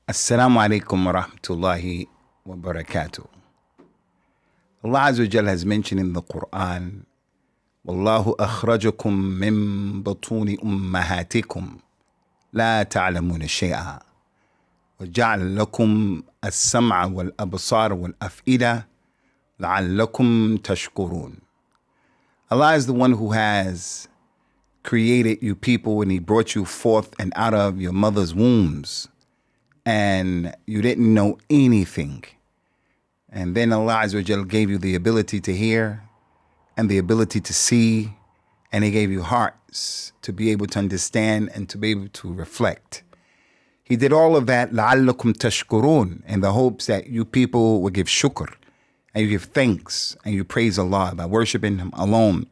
Assalamu alaikum wa rahmatullahi wa barakatuh. Allah Azza wa Jal has mentioned in the Quran, Wallahu akhrajakum min batuni ummahatikum la ta'lamuna shay'a wa ja'al lakum as-sam'a wal absar wal af'ida la'allakum tashkurun. Allah is the one who has created you people and He brought you forth and out of your mother's wombs. And you didn't know anything. And then Allah Azza wa Jal gave you the ability to hear and the ability to see, and He gave you hearts to be able to understand and to be able to reflect. He did all of that, لَعَلَّكُمْ تَشْكُرُونَ, in the hopes that you people will give shukr, and you give thanks, and you praise Allah by worshiping Him alone,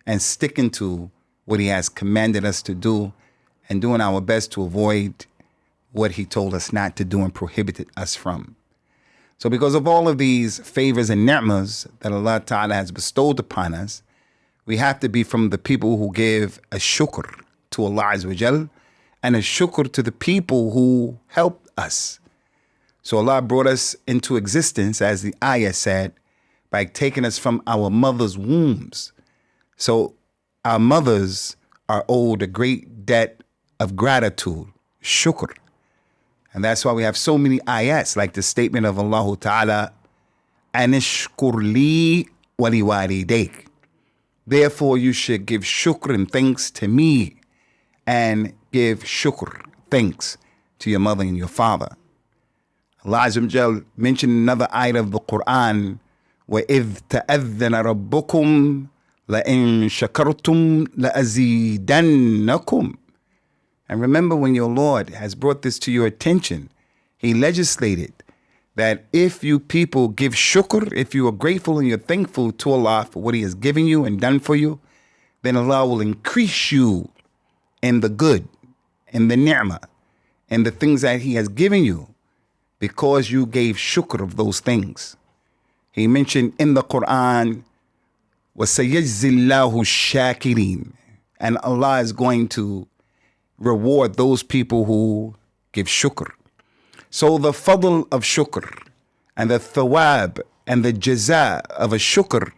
and sticking to what He has commanded us to do, and doing our best to avoid what He told us not to do and prohibited us from. So because of all of these favors and ni'mas that Allah Ta'ala has bestowed upon us, we have to be from the people who give a shukr to Allah Azza wa Jal and a shukr to the people who helped us. So Allah brought us into existence, as the ayah said, by taking us from our mother's wombs. So our mothers are owed a great debt of gratitude, shukr. And that's why we have so many ayats, like the statement of Allah Ta'ala, Anishkur li wali walidayk. Therefore you should give shukr and thanks to me, and give shukr, thanks, to your mother and your father. Allah Azza wa Jal mentioned another ayat of the Quran, وَإِذْ تَأَذَّنَ رَبُّكُمْ لَإِن شَكَرْتُمْ لَأَزِيدَنَّكُمْ. And remember, when your Lord has brought this to your attention, He legislated that if you people give shukr, if you are grateful and you're thankful to Allah for what He has given you and done for you, then Allah will increase you in the good, in the ni'mah, in the things that He has given you, because you gave shukr of those things. He mentioned in the Quran, وَسَيَجْزِي اللَّهُ الشَّاكِرِينَ, and Allah is going to reward those people who give shukr. So the fadl of shukr and the thawab and the jaza of a shukr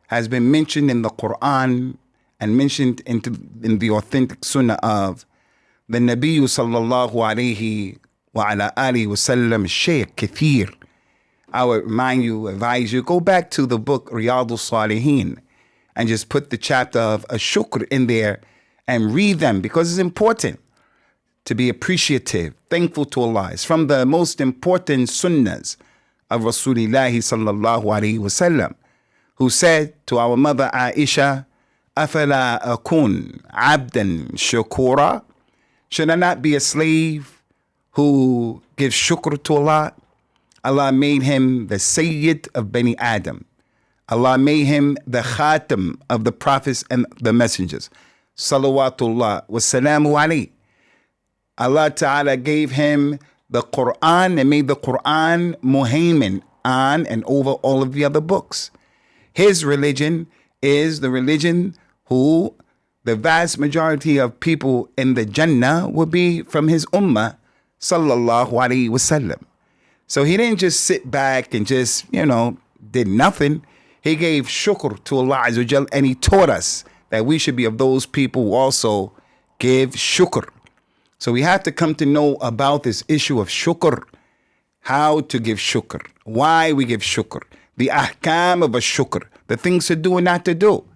has been mentioned in the Quran and mentioned in the authentic sunnah of the Nabi sallallahu alayhi wa ala alihi wa sallam, Shaykh Kathir. I would advise you, go back to the book Riyadul Salihin and just put the chapter of a shukr in there and read them, because it's important to be appreciative, thankful to Allah. It's from the most important sunnahs of Rasulullah sallallahu alayhi wa sallam, who said to our mother Aisha, أَفَلَا أَكُنْ عَبْدًا شَكُورًا, should I not be a slave who gives shukr to Allah? Allah made him the Sayyid of Bani Adam. Allah made him the Khatam of the prophets and the messengers. Salawatullah wa salamu alayhi. Allah Ta'ala gave him the Quran and made the Quran muhaymin on and over all of the other books. His religion is the religion who the vast majority of people in the Jannah will be from his ummah, sallallahu alayhi wasallam. So he didn't just sit back and just, did nothing. He gave shukr to Allah Azza wa Jal, and He taught us that we should be of those people who also give shukr. So we have to come to know about this issue of shukr, how to give shukr, why we give shukr, the ahkam of a shukr, the things to do and not to do.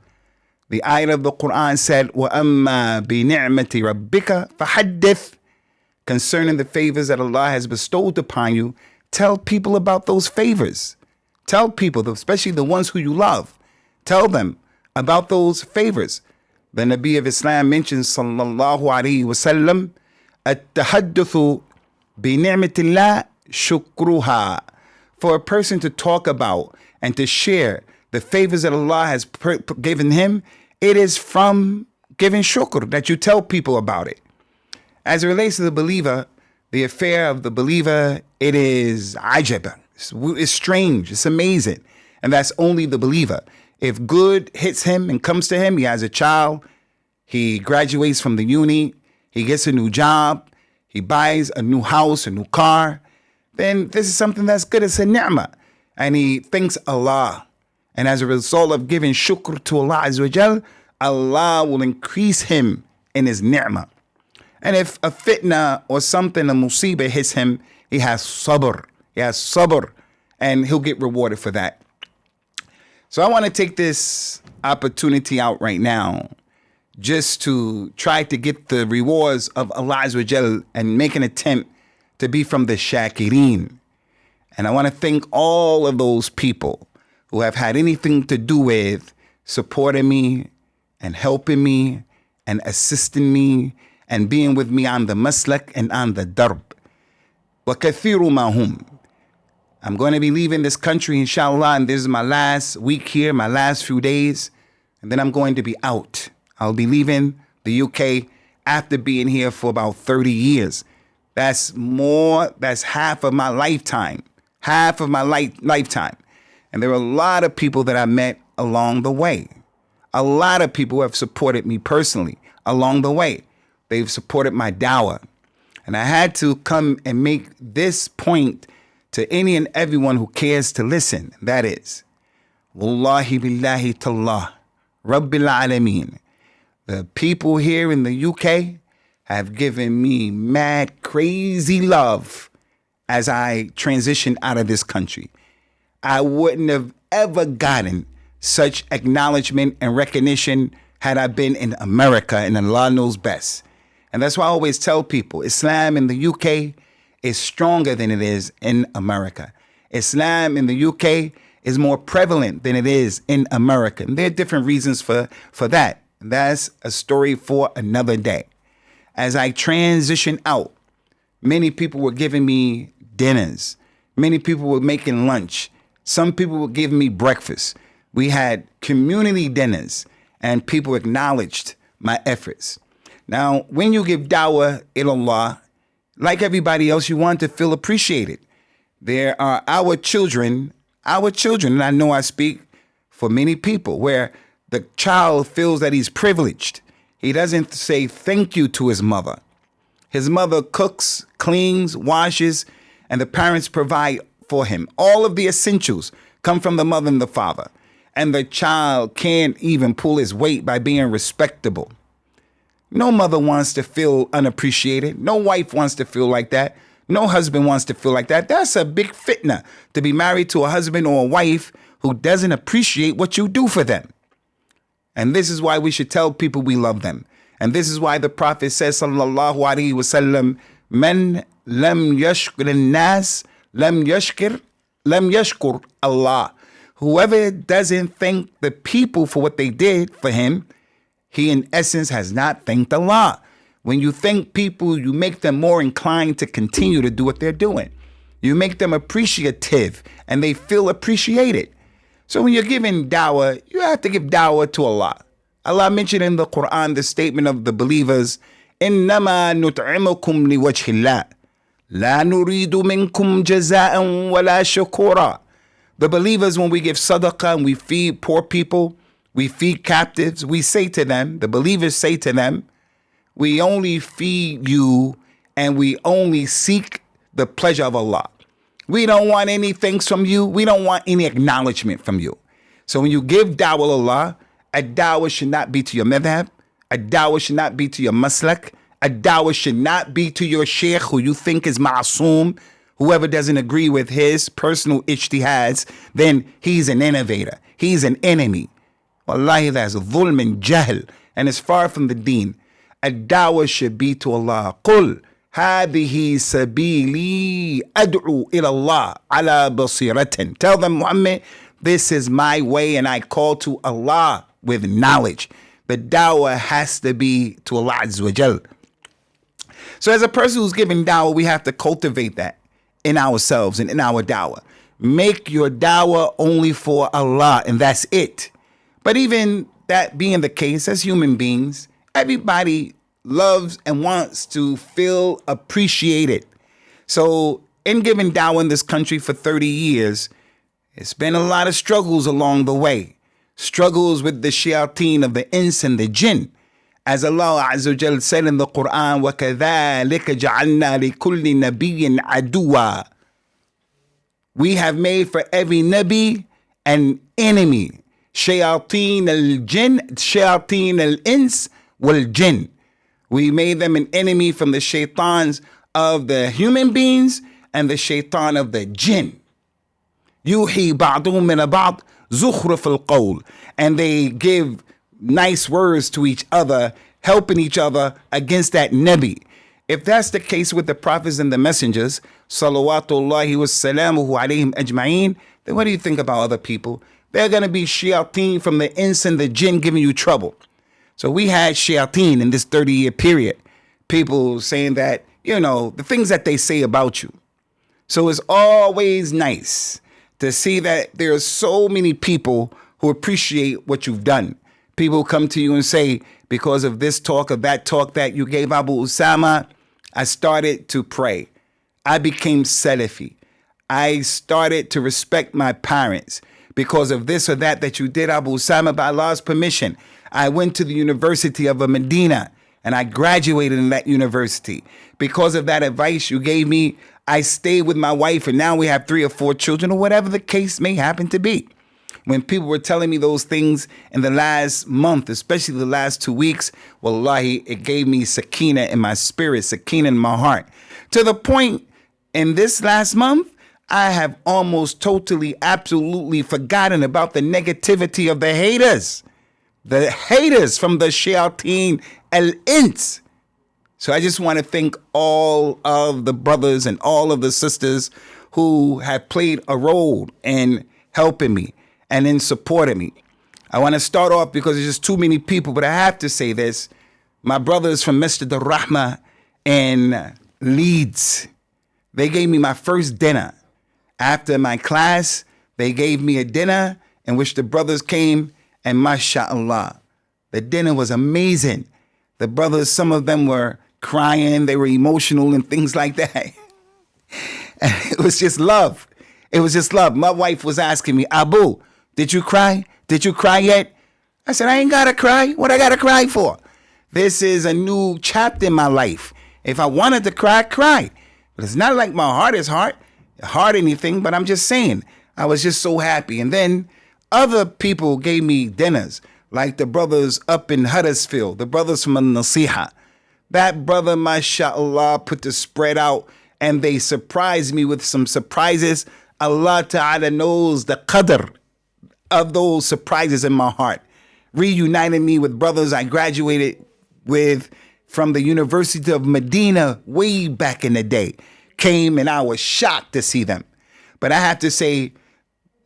The ayah of the Quran said, وَأَمَّا بِنِعْمَةِ رَبِّكَ فَحَدِّثْ, concerning the favors that Allah has bestowed upon you, tell people about those favors. Tell people, especially the ones who you love, tell them about those favors. The Nabi of Islam mentions, sallallahu alayhi wa sallam, التحدث بنعمة الله شكرها. For a person to talk about and to share the favors that Allah has given him, it is from giving shukr, that you tell people about it. As it relates to the believer, the affair of the believer, it is ajab. It's strange. It's amazing. And that's only the believer. If good hits him and comes to him, he has a child, he graduates from the uni, he gets a new job, he buys a new house, a new car, then this is something that's good. It's a ni'mah. And he thanks Allah. And as a result of giving shukr to Allah Azza wa Jal, Allah will increase him in his ni'mah. And if a fitna or something, a musibah hits him, he has sabr. He has sabr. And he'll get rewarded for that. So I want to take this opportunity out right now just to try to get the rewards of Allah Azza wa Jal and make an attempt to be from the Shakireen. And I want to thank all of those people who have had anything to do with supporting me and helping me and assisting me and being with me on the maslak and on the darb. وَكَثِيرُ مَا هُمْ. I'm going to be leaving this country, inshallah, and this is my last week here, my last few days, and then I'm going to be out. I'll be leaving the UK after being here for about 30 years. That's half of my lifetime, lifetime. And there are a lot of people that I met along the way. A lot of people who have supported me personally along the way. They've supported my dawah. And I had to come and make this point to any and everyone who cares to listen. That is, Wallahi billahi tallah, Rabbil Alameen. The people here in the UK have given me mad, crazy love as I transition out of this country. I wouldn't have ever gotten such acknowledgement and recognition had I been in America, and Allah knows best. And that's why I always tell people, Islam in the UK is stronger than it is in America. Islam in the UK is more prevalent than it is in America. And there are different reasons for that. And that's a story for another day. As I transition out, many people were giving me dinners. Many people were making lunch. Some people were giving me breakfast. We had community dinners and people acknowledged my efforts. Now, when you give dawah ilallah, like everybody else, you want to feel appreciated. There are our children, and I know I speak for many people, where the child feels that he's privileged. He doesn't say thank you to his mother. His mother cooks, cleans, washes, and the parents provide for him. All of the essentials come from the mother and the father. And the child can't even pull his weight by being respectable. No mother wants to feel unappreciated. No wife wants to feel like that. No husband wants to feel like that. That's a big fitna, to be married to a husband or a wife who doesn't appreciate what you do for them. And this is why we should tell people we love them. And this is why the Prophet says, sallallahu alaihi wasallam, man lam yashkur nas, lam yashkur Allah. Whoever doesn't thank the people for what they did for him, he in essence has not thanked Allah. When you thank people, you make them more inclined to continue to do what they're doing. You make them appreciative and they feel appreciated. So when you're giving dawah, you have to give dawah to Allah. Allah mentioned in the Quran the statement of the believers, إِنَّمَا نُطْعِمُكُمْ لِوَجْهِ اللَّهِ لَا نُرِيدُ مِنْكُمْ جَزَاءً وَلَا شُكُورًا. The believers, when we give sadaqah and we feed poor people, we feed captives, we say to them, the believers say to them, we only feed you and we only seek the pleasure of Allah. We don't want any thanks from you. We don't want any acknowledgement from you. So when you give dawah Allah, a dawah should not be to your madhab. A dawah should not be to your maslak. A dawah should not be to your sheikh who you think is ma'asum. Whoever doesn't agree with his personal ijtihads, then he's an innovator. He's an enemy. Wallahi, that's dhulm and jahl, and it's far from the deen. A dawah should be to Allah. قُلْ هَذِهِ سَبِيلِي أَدْعُو إِلَى اللَّهِ عَلَى بَصِيرَةٍ. Tell them, Muhammad, this is my way and I call to Allah with knowledge. The dawah has to be to Allah Azza wa Jal. So as a person who's giving dawah, we have to cultivate that in ourselves and in our dawah. Make your dawah only for Allah, and that's it. But even that being the case, as human beings, everybody loves and wants to feel appreciated. So in giving dawah in this country for 30 years, it's been a lot of struggles along the way. Struggles with the shayateen of the ins and the jinn. As Allah Azza wa Jal said in the Quran, وَكَذَلِكَ جَعَلْنَا لِكُلِّ نَبِيٍّ عَدُوًّا. We have made for every Nabi an enemy. Shayateen al-jinn, shayateen al-ins wal-jinn. We made them an enemy from the shaitans of the human beings and the shaitan of the jinn. Yuhi ba'duhum min ba'd zukhruf al-qawl. And they give nice words to each other, helping each other against that Nabi. If that's the case with the prophets and the messengers, salawatullahi wa salamuhu alayhim ajma'een, then what do you think about other people? They're going to be shayateen from the ins and the jinn giving you trouble. So we had shayateen in this 30-year period. People saying that, the things that they say about you. So it's always nice to see that there are so many people who appreciate what you've done. People come to you and say, because of this talk or that talk that you gave Abu Usamah, I started to pray. I became Salafi. I started to respect my parents because of this or that you did, Abu Usamah, by Allah's permission. I went to the University of Medina and I graduated in that university. Because of that advice you gave me, I stayed with my wife and now we have 3 or 4 children or whatever the case may happen to be. When people were telling me those things in the last month, especially the last 2 weeks, wallahi, it gave me sakina in my spirit, sakina in my heart. To the point, in this last month, I have almost totally, absolutely forgotten about the negativity of the haters. The haters from the shayateen al-ins. So I just want to thank all of the brothers and all of the sisters who have played a role in helping me and in supporting me. I want to start off because there's just too many people, but I have to say this. My brothers from Masjid al-Rahma in Leeds, they gave me my first dinner. After my class, they gave me a dinner in which the brothers came, and mashallah, the dinner was amazing. The brothers, some of them were crying, they were emotional and things like that. And it was just love. It was just love. My wife was asking me, Abu, did you cry? Did you cry yet? I said, I ain't gotta cry. What I gotta cry for? This is a new chapter in my life. If I wanted to cry, I'd cry. But it's not like my heart is hard anything, but I'm just saying, I was just so happy. And then other people gave me dinners, like the brothers up in Huddersfield, the brothers from Nasiha. That brother, mashallah, put the spread out and they surprised me with some surprises. Allah Ta'ala knows the qadr of those surprises in my heart. Reunited me with brothers I graduated with from the University of Medina way back in the day. Came and I was shocked to see them. But I have to say,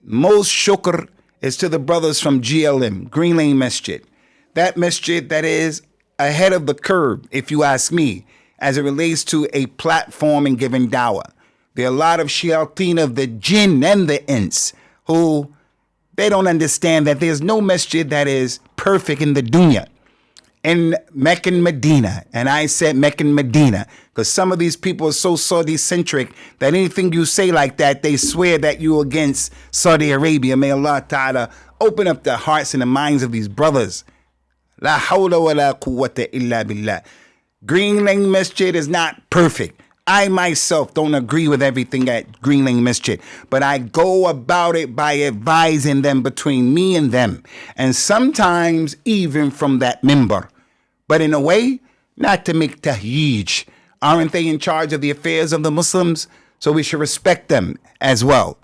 most shukr is to the brothers from GLM, Green Lane Masjid. That masjid that is ahead of the curve, if you ask me, as it relates to a platform and giving dawah. There are a lot of shayateen of the jinn and the ins who they don't understand that there's no masjid that is perfect in the dunya. In Mecca and Medina, and I said Mecca and Medina, because some of these people are so Saudi-centric that anything you say like that, they swear that you're against Saudi Arabia. May Allah Ta'ala open up the hearts and the minds of these brothers. La hawla wa la quwwata illa billah. Green Lane Masjid is not perfect. I myself don't agree with everything at Green Lane Masjid, but I go about it by advising them between me and them, and sometimes even from that minbar. But in a way, not to make tahyij. Aren't they in charge of the affairs of the Muslims? So we should respect them as well.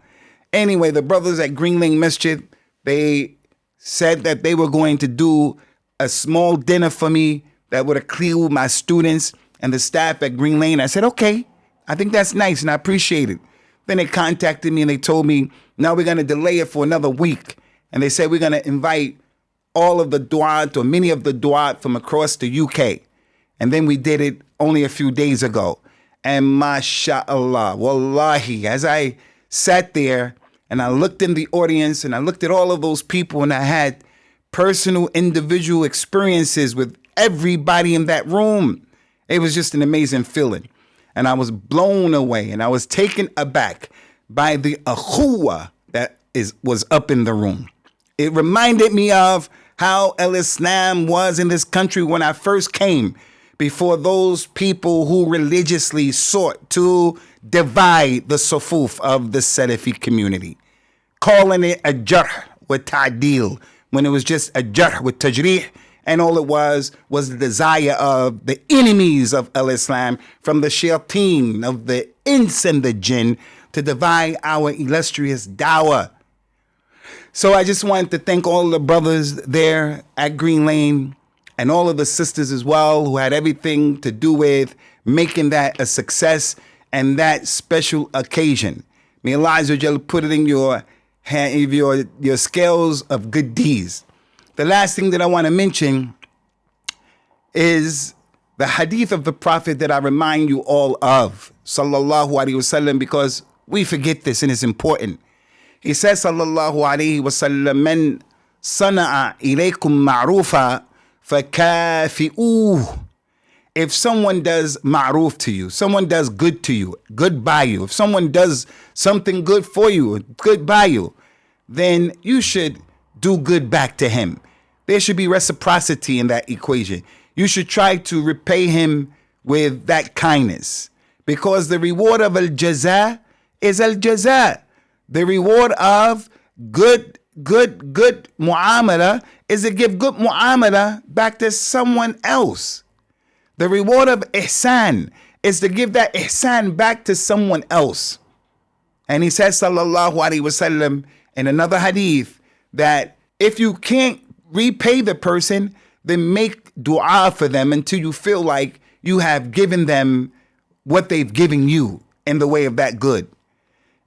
Anyway, the brothers at Green Lane Masjid, they said that they were going to do a small dinner for me that would include my students and the staff at Green Lane. I said, okay, I think that's nice and I appreciate it. Then they contacted me and they told me, now we're going to delay it for another week. And they said, we're going to invite all of the du'at or many of the du'at from across the UK. And then we did it only a few days ago. And mashallah, wallahi, as I sat there and I looked in the audience and I looked at all of those people and I had personal individual experiences with everybody in that room. It was just an amazing feeling. And I was blown away and I was taken aback by the akhuwa that was up in the room. It reminded me of how Islam was in this country when I first came, before those people who religiously sought to divide the sufuf of the Salafi community, calling it a jarh with ta'dil, when it was just a jarh with tajrih, and all it was the desire of the enemies of Islam, from the shayateen, of the ins and the jinn, to divide our illustrious dawah. So I just wanted to thank all the brothers there at Green Lane and all of the sisters as well who had everything to do with making that a success and that special occasion. May Allah Azza wa Jal put it in your hand, your scales of good deeds. The last thing that I want to mention is the hadith of the Prophet that I remind you all of, sallallahu alaihi wasallam, because we forget this and it's important. He says, sallallahu alaihi wasallam, man sana'a ilaykum ma'rufa fakafi'uh. If someone does ma'ruf to you, someone does good to you, good by you, if someone does something good for you, good by you, then you should do good back to him. There should be reciprocity in that equation. You should try to repay him with that kindness, because the reward of al-jaza is al-jaza. The reward of good mu'amala is to give good mu'amala back to someone else. The reward of ihsan is to give that ihsan back to someone else. And he says, sallallahu alaihi wasallam, in another hadith, that if you can't repay the person, then make dua for them until you feel like you have given them what they've given you in the way of that good.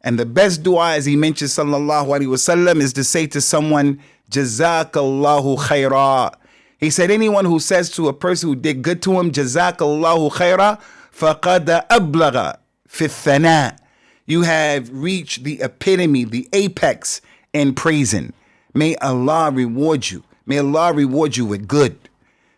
And the best dua, as he mentions, sallallahu alaihi wasallam, is to say to someone, jazakallahu khaira. He said, anyone who says to a person who did good to him, jazakallahu khaira, faqad ablagha fi thana. You have reached the epitome, the apex in praising. May Allah reward you. May Allah reward you with good.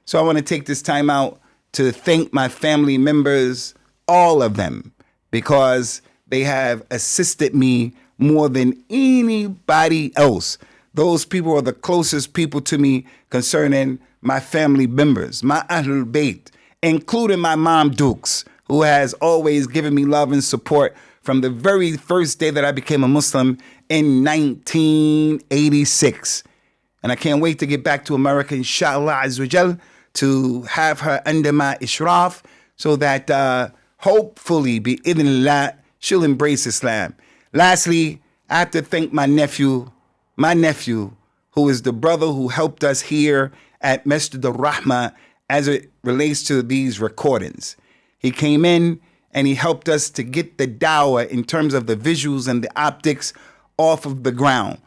So I want to take this time out to thank my family members, all of them, because they have assisted me more than anybody else. Those people are the closest people to me concerning my family members, my Ahlul Bayt, including my mom Dukes, who has always given me love and support from the very first day that I became a Muslim in 1986. And I can't wait to get back to America, inshallah azza wa jal, to have her under my ishraf, so that hopefully, bi'idhnillah, she'll embrace Islam. Lastly, I have to thank my nephew, who is the brother who helped us here at Masjid al-Rahma as it relates to these recordings. He came in and he helped us to get the dawah in terms of the visuals and the optics off of the ground.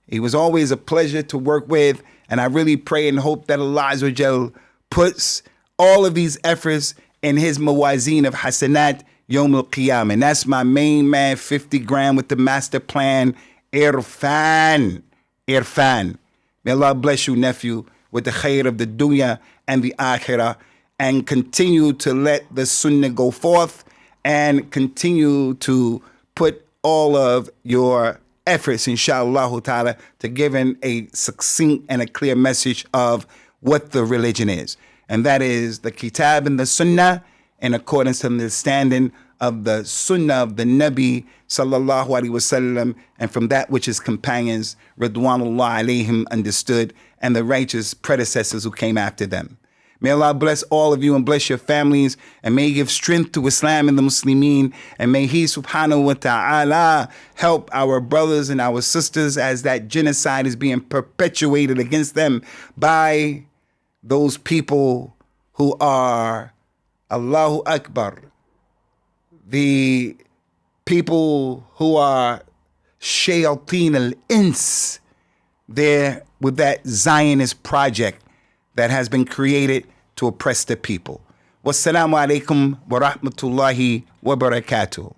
He was always a pleasure to work with, and I really pray and hope that Allah Azza wa Jal puts all of these efforts in his mawazeen of hasanat Yawm al-Qiyamah. And that's my main man, 50 grand with the master plan, Irfan. May Allah bless you, nephew, with the khair of the dunya and the akhirah, and continue to let the sunnah go forth, and continue to put all of your efforts, inshallah ta'ala, to giving a succinct and a clear message of what the religion is. And that is the kitab and the sunnah, in accordance to the understanding of the sunnah of the Nabi sallallahu alaihi wasallam, and from that which his companions Ridwanullah alayhim understood, and the righteous predecessors who came after them. May Allah bless all of you and bless your families, and may He give strength to Islam and the Muslimin, and may He subhanahu wa ta'ala help our brothers and our sisters as that genocide is being perpetuated against them by those people who are, Allahu Akbar, the people who are shayateen al-ins, there with that Zionist project that has been created to oppress the people. Wassalamu alaikum wa rahmatullahi wa barakatuh.